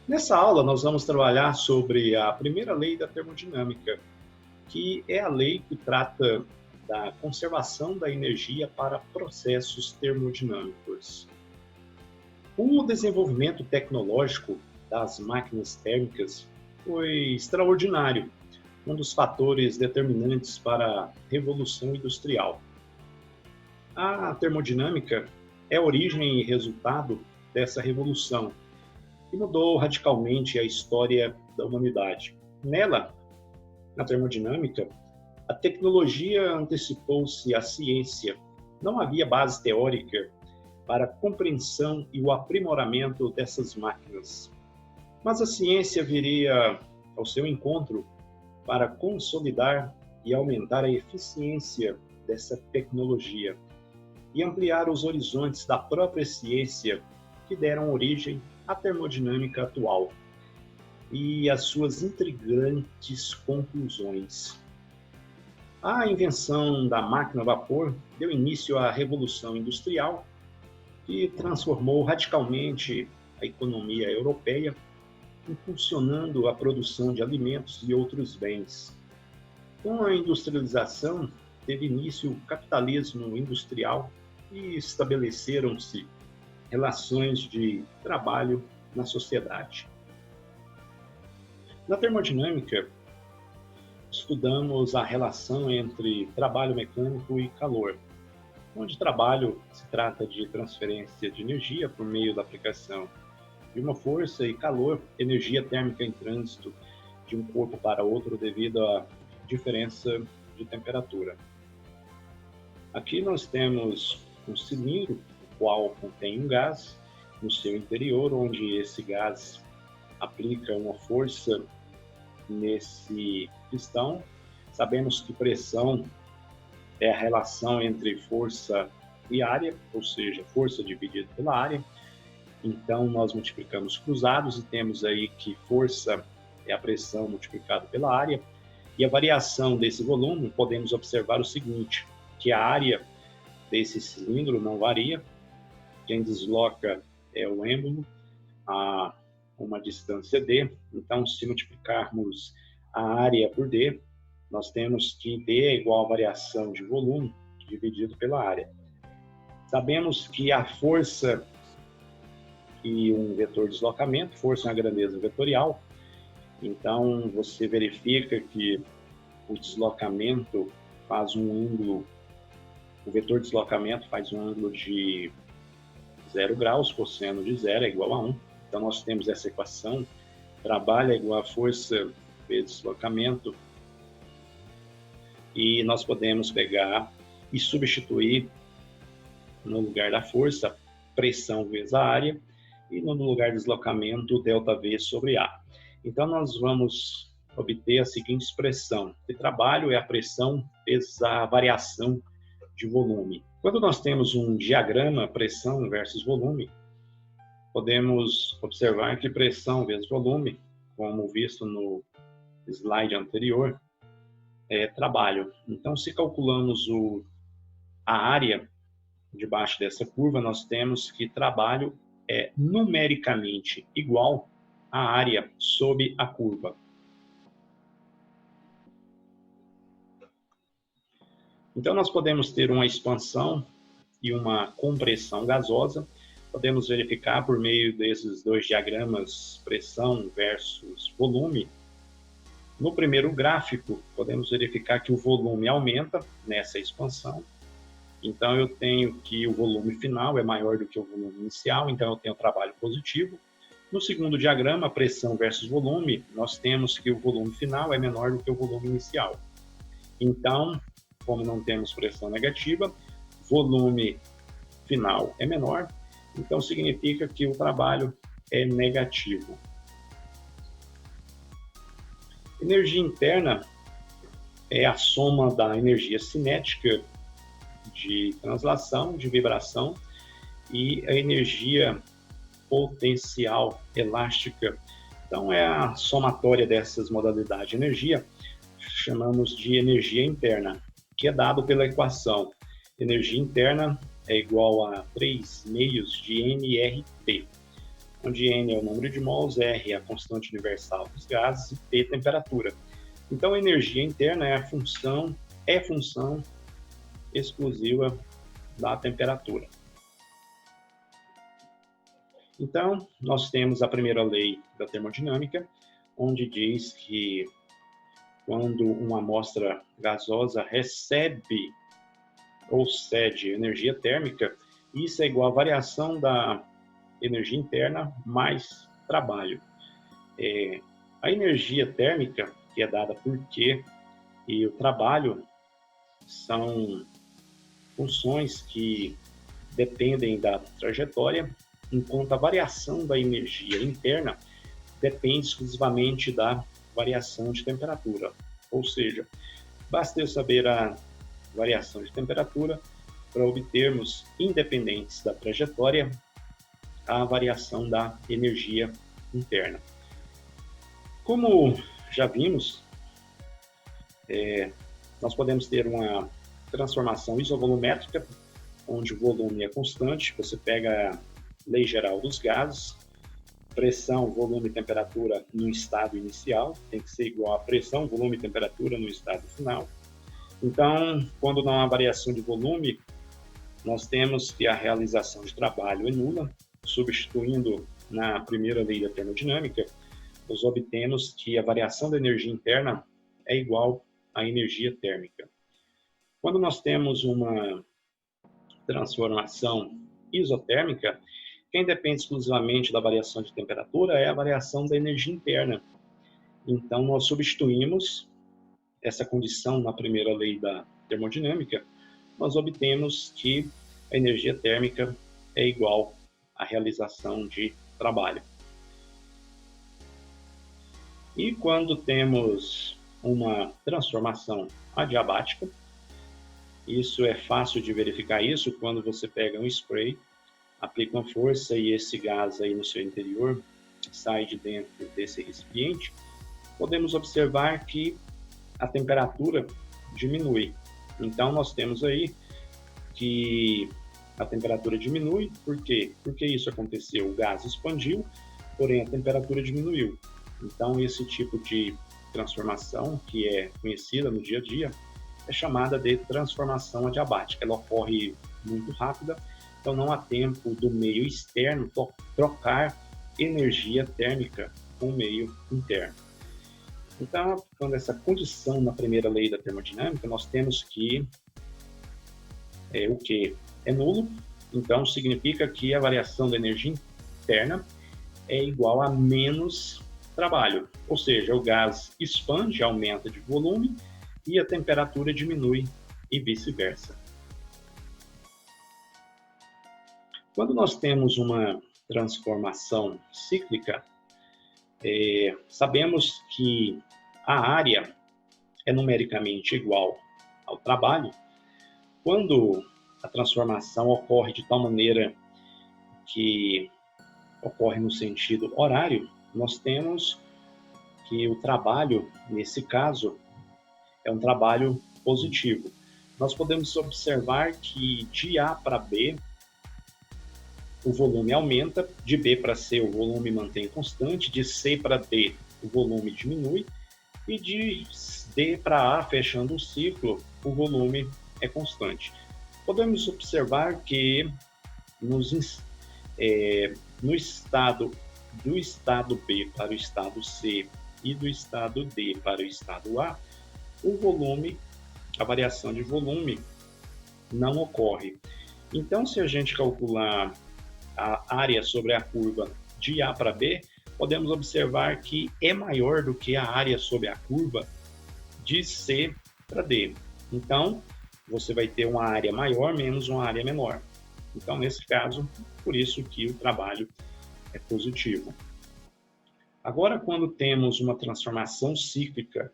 Nessa aula, nós vamos trabalhar sobre a primeira lei da termodinâmica, que é a lei que trata da conservação da energia para processos termodinâmicos. O desenvolvimento tecnológico das máquinas térmicas foi extraordinário, um dos fatores determinantes para a Revolução Industrial. A termodinâmica é origem e resultado dessa revolução, que mudou radicalmente a história da humanidade. Nela, na termodinâmica, a tecnologia antecipou-se à ciência. Não havia base teórica para a compreensão e o aprimoramento dessas máquinas. Mas a ciência viria ao seu encontro para consolidar e aumentar a eficiência dessa tecnologia e ampliar os horizontes da própria ciência que deram origem à termodinâmica atual e as suas intrigantes conclusões. A invenção da máquina a vapor deu início à Revolução Industrial, que transformou radicalmente a economia europeia, impulsionando a produção de alimentos e outros bens. Com a industrialização, teve início o capitalismo industrial e estabeleceram-se relações de trabalho na sociedade. Na termodinâmica, estudamos a relação entre trabalho mecânico e calor, onde trabalho se trata de transferência de energia por meio da aplicação de uma força e calor, energia térmica em trânsito de um corpo para outro devido à diferença de temperatura. Aqui nós temos um cilindro, o qual contém um gás no seu interior, onde esse gás aplica uma força nesse pistão. Sabemos que pressão é a relação entre força e área, ou seja, força dividida pela área. Então, nós multiplicamos cruzados e temos aí que força é a pressão multiplicada pela área. E a variação desse volume, podemos observar o seguinte, que a área desse cilindro não varia. Quem desloca é o êmbolo a uma distância d. Então, se multiplicarmos a área por d, nós temos que d é igual à variação de volume dividido pela área. Sabemos que a força e um vetor de deslocamento, força é uma grandeza vetorial, então você verifica que o deslocamento faz um ângulo, o vetor de deslocamento faz um ângulo de 0 graus, cosseno de 0 é igual a 1. Então nós temos essa equação, trabalho é igual a força vezes deslocamento, e nós podemos pegar e substituir no lugar da força, pressão vezes a área, e no lugar de deslocamento, ΔV sobre A. Então, nós vamos obter a seguinte expressão, que trabalho é a pressão vezes a variação de volume. Quando nós temos um diagrama pressão versus volume, podemos observar que pressão vezes volume, como visto no slide anterior, é trabalho. Então, se calculamos a área debaixo dessa curva, nós temos que trabalho é numericamente igual à área sob a curva. Então, nós podemos ter uma expansão e uma compressão gasosa. Podemos verificar por meio desses dois diagramas, pressão versus volume. No primeiro gráfico, podemos verificar que o volume aumenta nessa expansão. Então, eu tenho que o volume final é maior do que o volume inicial, então eu tenho trabalho positivo. No segundo diagrama, pressão versus volume, nós temos que o volume final é menor do que o volume inicial. Então, como não temos pressão negativa, volume final é menor, então significa que o trabalho é negativo. Energia interna é a soma da energia cinética de translação, de vibração, e a energia potencial elástica. Então, é a somatória dessas modalidades de energia, chamamos de energia interna, que é dado pela equação. Energia interna é igual a 3 meios de nRT. onde N é o número de mols, R é a constante universal dos gases e T temperatura. Então, a energia interna é função exclusiva da temperatura. Então, nós temos a primeira lei da termodinâmica, onde diz que quando uma amostra gasosa recebe ou cede energia térmica, isso é igual à variação da energia interna mais trabalho. A energia térmica, que é dada por Q, e o trabalho são funções que dependem da trajetória, enquanto a variação da energia interna depende exclusivamente da variação de temperatura. Ou seja, basta eu saber a variação de temperatura para obtermos, independentes da trajetória, a variação da energia interna. Como já vimos, nós podemos ter uma transformação isovolumétrica, onde o volume é constante, você pega a lei geral dos gases, pressão, volume e temperatura no estado inicial, tem que ser igual a pressão, volume e temperatura no estado final. Então, quando não há variação de volume, nós temos que a realização de trabalho é nula, substituindo na primeira lei da termodinâmica, nós obtemos que a variação da energia interna é igual à energia térmica. Quando nós temos uma transformação isotérmica, quem depende exclusivamente da variação de temperatura é a variação da energia interna. Então, nós substituímos essa condição na primeira lei da termodinâmica, nós obtemos que a energia térmica é igual à realização de trabalho. E quando temos uma transformação adiabática, isso é fácil de verificar isso quando você pega um spray, aplica uma força e esse gás aí no seu interior sai de dentro desse recipiente, podemos observar que a temperatura diminui. Então, nós temos aí que a temperatura diminui. Por quê? Porque isso aconteceu, o gás expandiu, porém a temperatura diminuiu. Então, esse tipo de transformação, que é conhecida no dia a dia, é chamada de transformação adiabática. Ela ocorre muito rápida, então não há tempo do meio externo trocar energia térmica com o meio interno. Então, aplicando essa condição na primeira lei da termodinâmica, nós temos que o Q é nulo, então significa que a variação da energia interna é igual a menos trabalho, ou seja, o gás expande, aumenta de volume e a temperatura diminui e vice-versa. Quando nós temos uma transformação cíclica, sabemos que a área é numericamente igual ao trabalho. Quando a transformação ocorre de tal maneira que ocorre no sentido horário, nós temos que o trabalho, nesse caso, é um trabalho positivo. Nós podemos observar que de A para B, o volume aumenta, de B para C o volume mantém constante, de C para D o volume diminui, e de D para A, fechando o ciclo, o volume é constante. Podemos observar que no estado do estado B para o estado C e do estado D para o estado A, o volume, a variação de volume não ocorre. Então, se a gente calcular a área sobre a curva de A para B, podemos observar que é maior do que a área sobre a curva de C para D. Então, você vai ter uma área maior menos uma área menor. Então, nesse caso, por isso que o trabalho é positivo. Agora, quando temos uma transformação cíclica,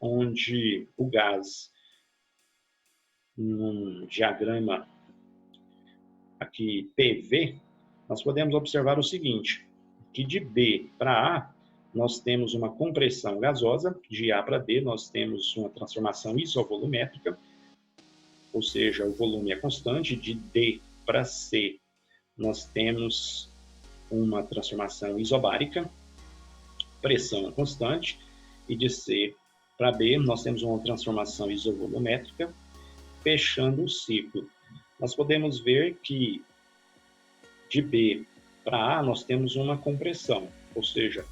onde o gás, num diagrama aqui PV, nós podemos observar o seguinte, que de B para A, nós temos uma compressão gasosa, de A para D, nós temos uma transformação isovolumétrica, ou seja, o volume é constante, de D para C, nós temos uma transformação isobárica, pressão constante, e de C para B nós temos uma transformação isovolumétrica, fechando o ciclo. Nós podemos ver que de B para A nós temos uma compressão, ou seja,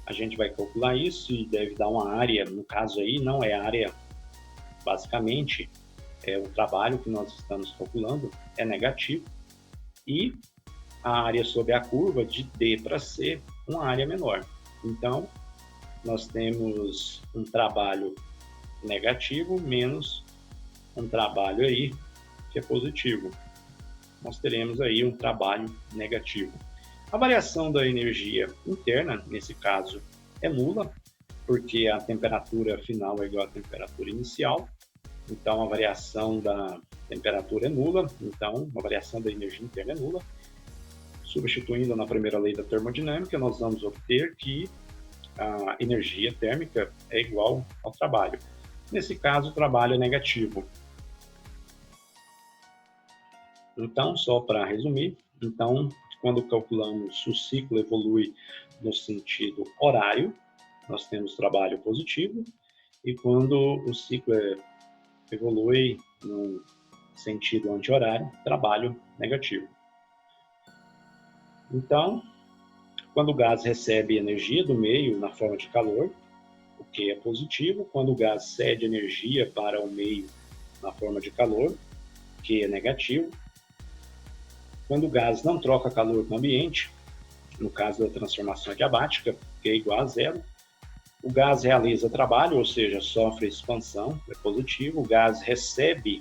a gente vai calcular isso e deve dar uma área, no caso aí não é área, basicamente é o trabalho que nós estamos calculando, é negativo, e a área sobre a curva de D para C, uma área menor. Então, nós temos um trabalho negativo menos um trabalho aí que é positivo. Nós teremos aí um trabalho negativo. A variação da energia interna, nesse caso, é nula, porque a temperatura final é igual à temperatura inicial. Então, a variação da temperatura é nula. Então, a variação da energia interna é nula. Substituindo na primeira lei da termodinâmica, nós vamos obter que a energia térmica é igual ao trabalho. Nesse caso, o trabalho é negativo. Então, só para resumir, então, quando calculamos o ciclo evolui no sentido horário, nós temos trabalho positivo, e quando o ciclo evolui no sentido anti-horário, trabalho negativo. Então, quando o gás recebe energia do meio na forma de calor, o que é positivo. Quando o gás cede energia para o meio na forma de calor, o que é negativo. Quando o gás não troca calor com o ambiente, no caso da transformação adiabática, que é igual a zero, o gás realiza trabalho, ou seja, sofre expansão, é positivo. O gás recebe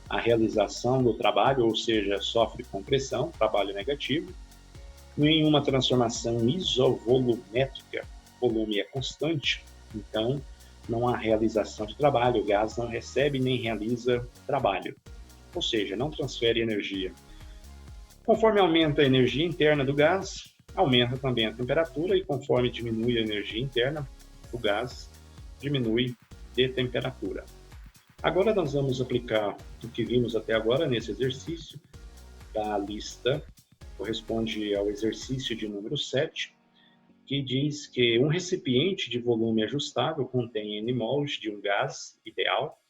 a realização do trabalho, ou seja, sofre compressão, trabalho negativo. Em uma transformação isovolumétrica, o volume é constante, então não há realização de trabalho, o gás não recebe nem realiza trabalho, ou seja, não transfere energia. Conforme aumenta a energia interna do gás, aumenta também a temperatura, e conforme diminui a energia interna, o gás diminui de temperatura. Agora nós vamos aplicar o que vimos até agora nesse exercício da lista, corresponde ao exercício de número 7, que diz que um recipiente de volume ajustável contém N mols de um gás ideal.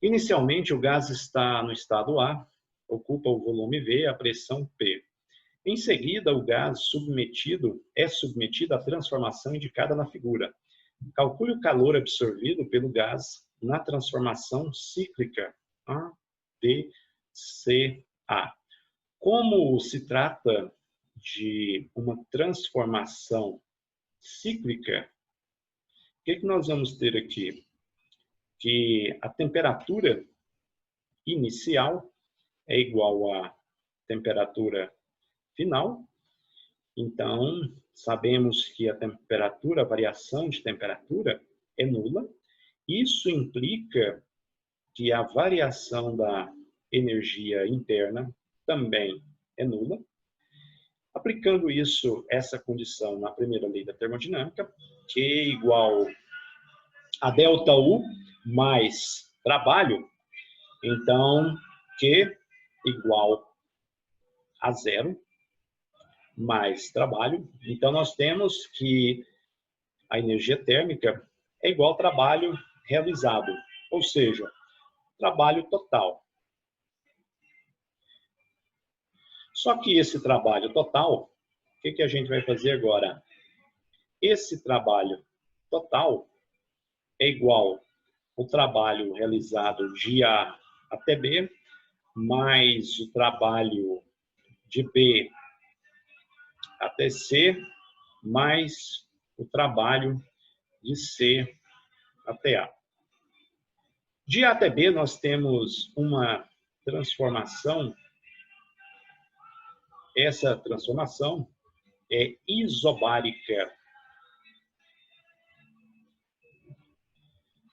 Inicialmente, o gás está no estado A, ocupa o volume V, a pressão P. Em seguida, o gás é submetido à transformação indicada na figura. Calcule o calor absorvido pelo gás na transformação cíclica ADCA. Como se trata de uma transformação cíclica, o que nós vamos ter aqui? Que a temperatura inicial é igual à temperatura final. Então, sabemos que a variação de temperatura é nula. Isso implica que a variação da energia interna também é nula. Aplicando essa condição na primeira lei da termodinâmica, Q igual a ΔU mais trabalho, então Q igual a zero mais trabalho. Então nós temos que a energia térmica é igual ao trabalho realizado, ou seja, trabalho total. Só que esse trabalho total, o que a gente vai fazer agora? Esse trabalho total é igual ao trabalho realizado de A até B, mais o trabalho de B até C, mais o trabalho de C até A. De A até B, nós temos uma transformação. Essa transformação é isobárica.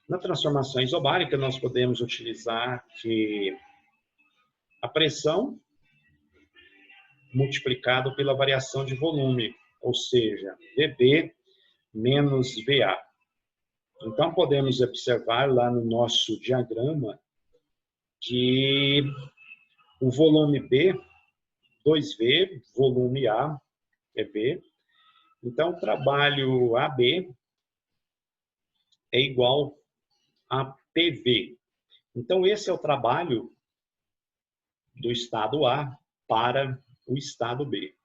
Na transformação isobárica, nós podemos utilizar que a pressão multiplicado pela variação de volume, ou seja, VB menos VA. Então, podemos observar lá no nosso diagrama que o volume B, 2V, volume A, é V. Então, o trabalho AB é igual a PV. Então, esse é o trabalho do estado A para o estado B.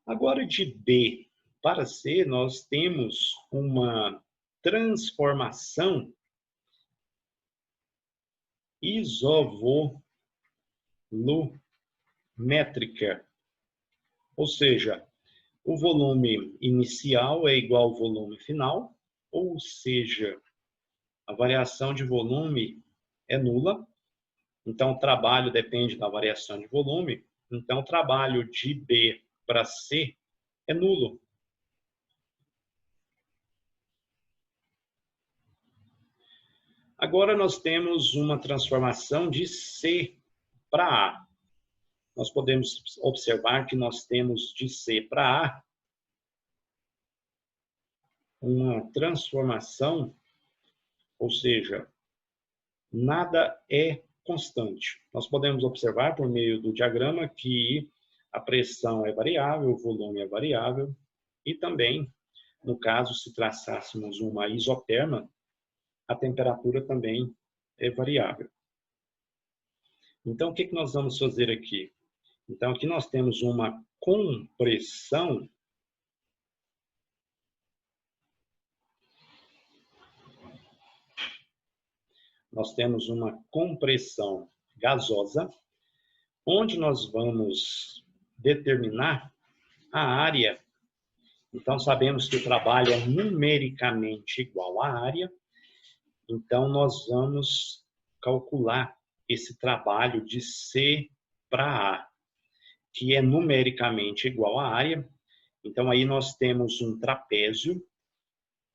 Agora, de B para C, nós temos uma transformação isovolumétrica, ou seja, o volume inicial é igual ao volume final, ou seja, a variação de volume é nula. Então, o trabalho depende da variação de volume. Então, o trabalho de B para C é nulo. Agora, nós temos uma transformação de C para A. Nós podemos observar que nós temos de C para A uma transformação, ou seja, nada é constante. Nós podemos observar por meio do diagrama que a pressão é variável, o volume é variável e também, no caso, se traçássemos uma isoterma, a temperatura também é variável. Então, o que nós vamos fazer aqui? Então, aqui nós temos uma compressão gasosa, onde nós vamos determinar a área. Então, sabemos que o trabalho é numericamente igual à área. Então, nós vamos calcular esse trabalho de C para A, que é numericamente igual à área. Então, aí nós temos um trapézio.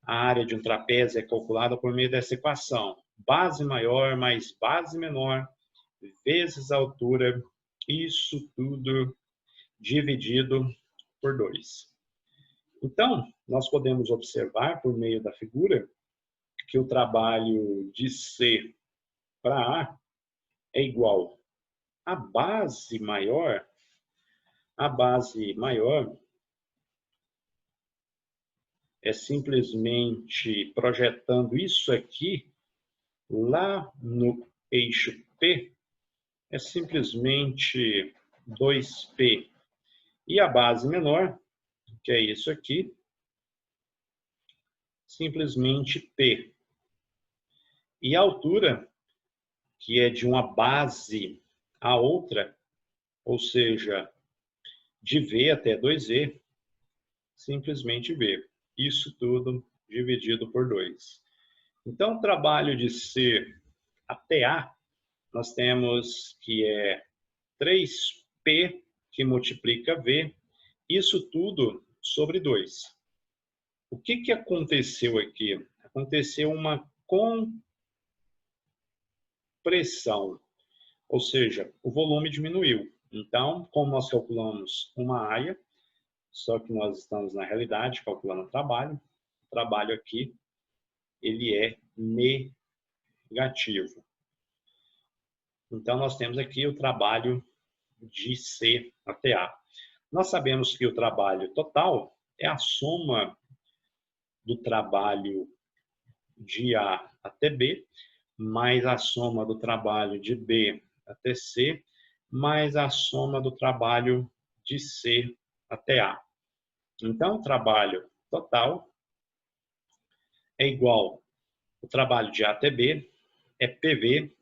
A área de um trapézio é calculada por meio dessa equação. Base maior mais base menor vezes a altura, isso tudo dividido por 2. Então, nós podemos observar por meio da figura que o trabalho de C para A é igual à base maior. A base maior é simplesmente projetando isso aqui lá no eixo P, é simplesmente 2P. E a base menor, que é isso aqui, simplesmente P. E a altura, que é de uma base a outra, ou seja, de V até 2E, simplesmente V. Isso tudo dividido por 2. Então, o trabalho de C até A, nós temos que é 3P que multiplica V, isso tudo sobre 2. O que aconteceu aqui? Aconteceu uma compressão, ou seja, o volume diminuiu. Então, como nós calculamos uma área, só que nós estamos, na realidade, calculando o trabalho aqui, ele é negativo. Então, nós temos aqui o trabalho de C até A. Nós sabemos que o trabalho total é a soma do trabalho de A até B, mais a soma do trabalho de B até C, mais a soma do trabalho de C até A. Então, o trabalho total é igual ao trabalho de A até B, é PV,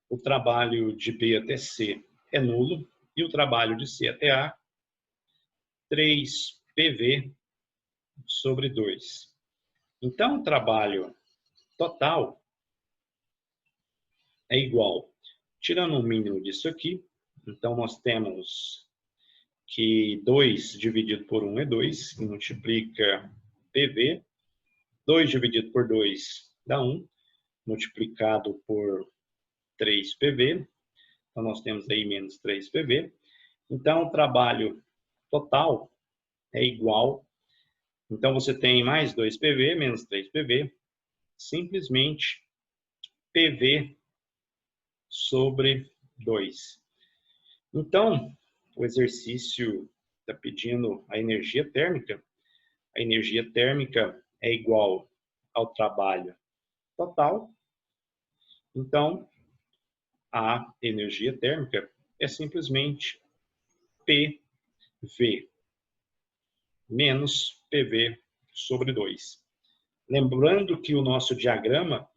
o trabalho de B até C é nulo, e o trabalho de C até A, 3PV sobre 2. Então, o trabalho total é igual, tirando o mínimo disso aqui, então nós temos que 2 dividido por 1 é 2, que multiplica PV, 2 dividido por 2 dá 1, multiplicado por 3PV, então nós temos aí menos 3PV. Então, o trabalho total é igual, então você tem mais 2PV menos 3PV, simplesmente PV sobre 2. Então, o exercício está pedindo a energia térmica. A energia térmica é igual ao trabalho total. Então, a energia térmica é simplesmente PV menos PV sobre 2. Lembrando que o nosso diagrama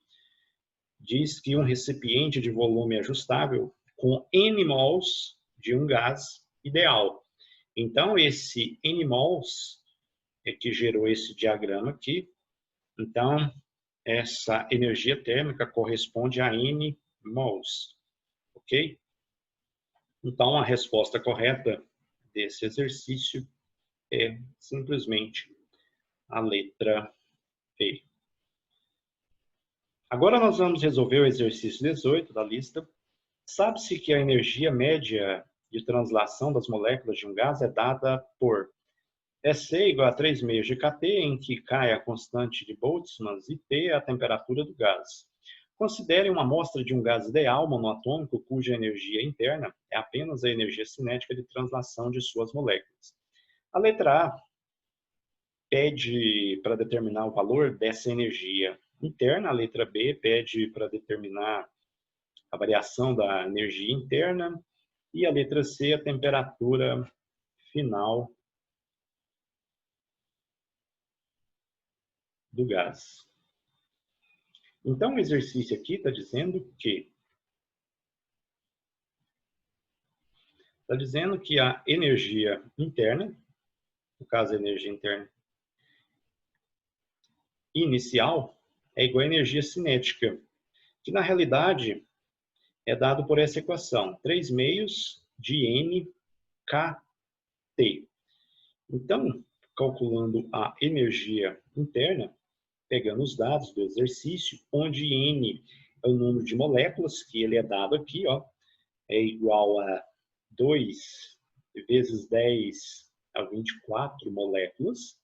diz que um recipiente de volume ajustável com N mols de um gás ideal. Então, esse N mols é que gerou esse diagrama aqui. Então, essa energia térmica corresponde a N mols, ok? Então, a resposta correta desse exercício é simplesmente a letra E. Agora nós vamos resolver o exercício 18 da lista. Sabe-se que a energia média de translação das moléculas de um gás é dada por SC igual a 3 meios de kT, em que K é a constante de Boltzmann e T é a temperatura do gás. Considere uma amostra de um gás ideal monoatômico cuja energia interna é apenas a energia cinética de translação de suas moléculas. A letra A pede para determinar o valor dessa energia interna, a letra B pede para determinar a variação da energia interna e a letra C a temperatura final do gás. Então, o exercício aqui está dizendo que a energia interna, no caso a energia interna inicial, é igual à energia cinética, que na realidade é dado por essa equação, 3 meios de N kT. Então, calculando a energia interna, pegando os dados do exercício, onde N é o número de moléculas, que ele é dado aqui, ó, é igual a 2 vezes 10 a 24 moléculas.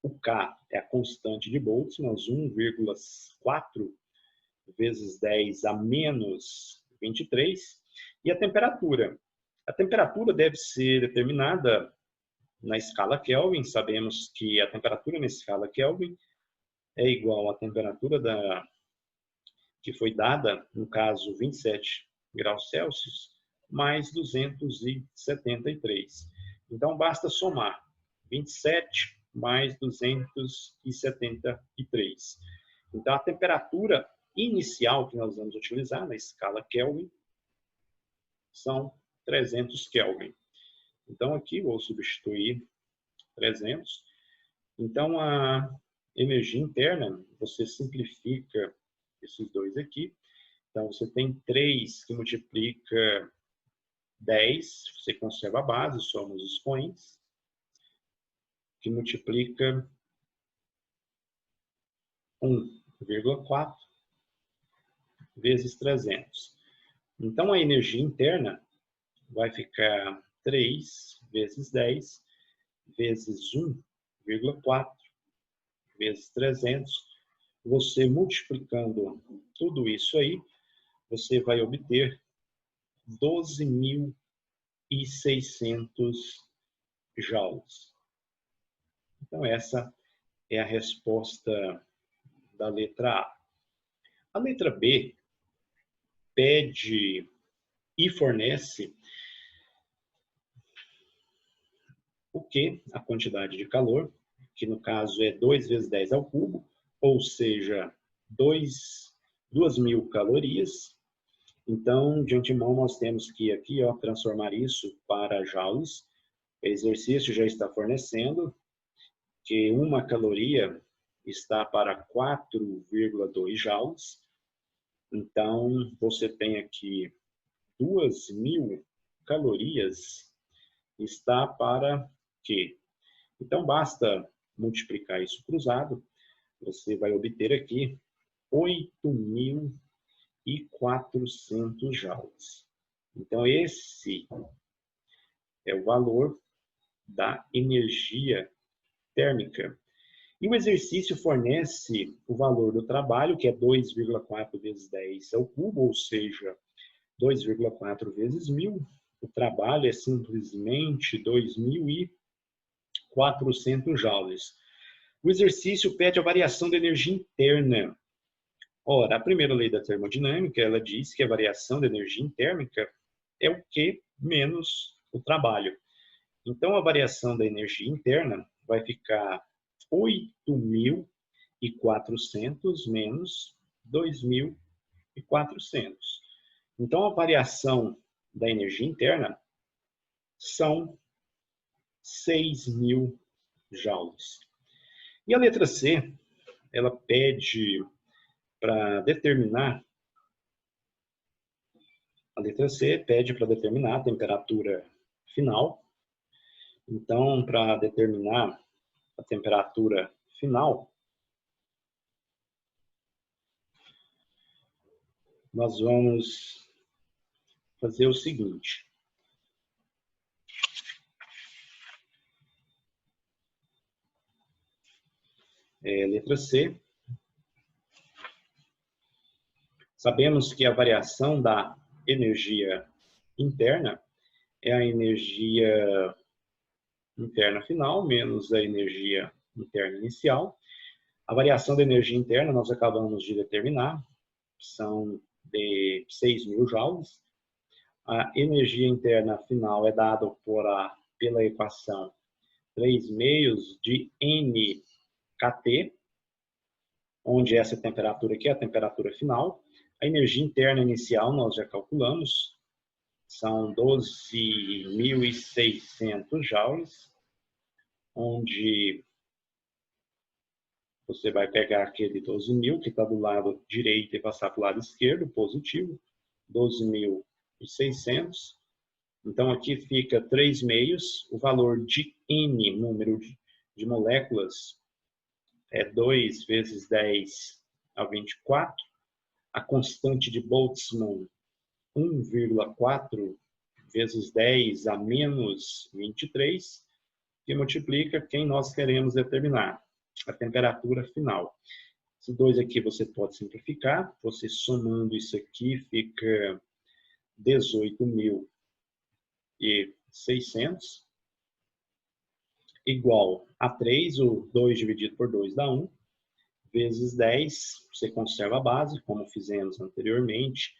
O K é a constante de Boltzmann, 1,4 vezes 10 a menos 23. E a temperatura. A temperatura deve ser determinada na escala Kelvin. Sabemos que a temperatura na escala Kelvin é igual à temperatura que foi dada, no caso 27 graus Celsius, mais 273. Então, basta somar 27 mais 273. Então, a temperatura inicial que nós vamos utilizar na escala Kelvin são 300 Kelvin. Então, aqui vou substituir 300. Então, a energia interna, você simplifica esses dois aqui. Então, você tem 3 que multiplica 10, você conserva a base, soma os expoentes, que multiplica 1,4 vezes 300. Então, a energia interna vai ficar 3 vezes 10 vezes 1,4 vezes 300. Você multiplicando tudo isso aí, você vai obter 12.600 joules. Então, essa é a resposta da letra A. A letra B pede e fornece o que? A quantidade de calor, que no caso é 2 vezes 10 ao cubo, ou seja, 2.000 calorias. Então, de antemão, nós temos que aqui transformar isso para joules. O exercício já está fornecendo que uma caloria está para 4,2 joules. Então, você tem aqui 2.000 calorias está para quê? Então, basta multiplicar isso cruzado, você vai obter aqui 8.400 joules. Então, esse é o valor da energia térmica. E o exercício fornece o valor do trabalho, que é 2,4 vezes 10 ao cubo, ou seja, 2,4 vezes 1.000. O trabalho é simplesmente 2.000 400 joules. O exercício pede a variação da energia interna. Ora, a primeira lei da termodinâmica, ela diz que a variação da energia térmica é o Q menos o trabalho. Então, a variação da energia interna vai ficar 8.400 menos 2.400. Então, a variação da energia interna são 6.000 joules. E a letra C, ela pede para determinar, a letra C pede para determinar a temperatura final. Então, para determinar a temperatura final, nós vamos fazer o seguinte. Letra C. Sabemos que a variação da energia interna é a energia interna final menos a energia interna inicial. A variação da energia interna nós acabamos de determinar, são de 6.000 joules. A energia interna final é dada pela equação 3 meios de nKT, onde essa temperatura aqui é a temperatura final. A energia interna inicial nós já calculamos, são 12.600 joules, onde você vai pegar aquele 12.000 que está do lado direito e passar para o lado esquerdo, positivo, 12.600. Então, aqui fica 3 meios, o valor de N, número de moléculas, é 2 vezes 10 a 24. A constante de Boltzmann, 1,4 vezes 10 a menos 23, que multiplica quem nós queremos determinar, a temperatura final. Esses dois aqui você pode simplificar, você somando isso aqui fica 18.600 igual a 3, o 2 dividido por 2 dá 1, vezes 10, você conserva a base, como fizemos anteriormente,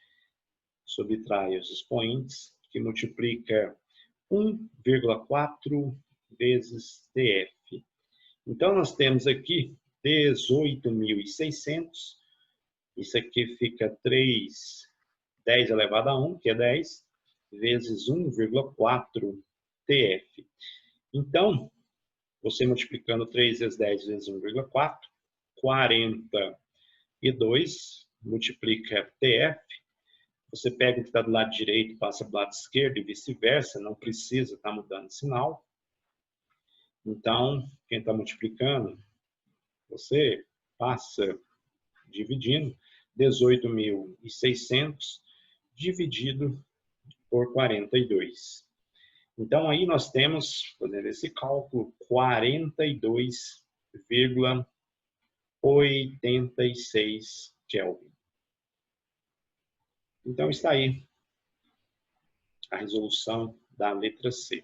subtrai os expoentes, que multiplica 1,4 vezes TF. Então, nós temos aqui 18.600, isso aqui fica 10 elevado a 1, que é 10, vezes 1,4 TF. Então, você multiplicando 3 vezes 10 vezes 1,4, 42, multiplica TF, você pega o que está do lado direito, passa para o lado esquerdo e vice-versa, não precisa estar mudando de sinal. Então, quem está multiplicando, você passa dividindo 18.600 dividido por 42. Então, aí nós temos, fazendo esse cálculo, 42,86 Kelvin. Então, está aí a resolução da letra C.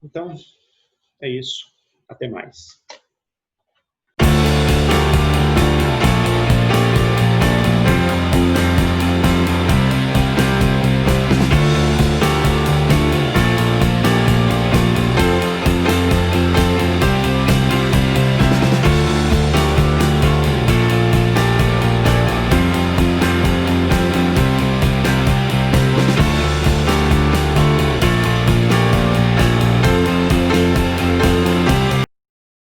Então, é isso. Até mais.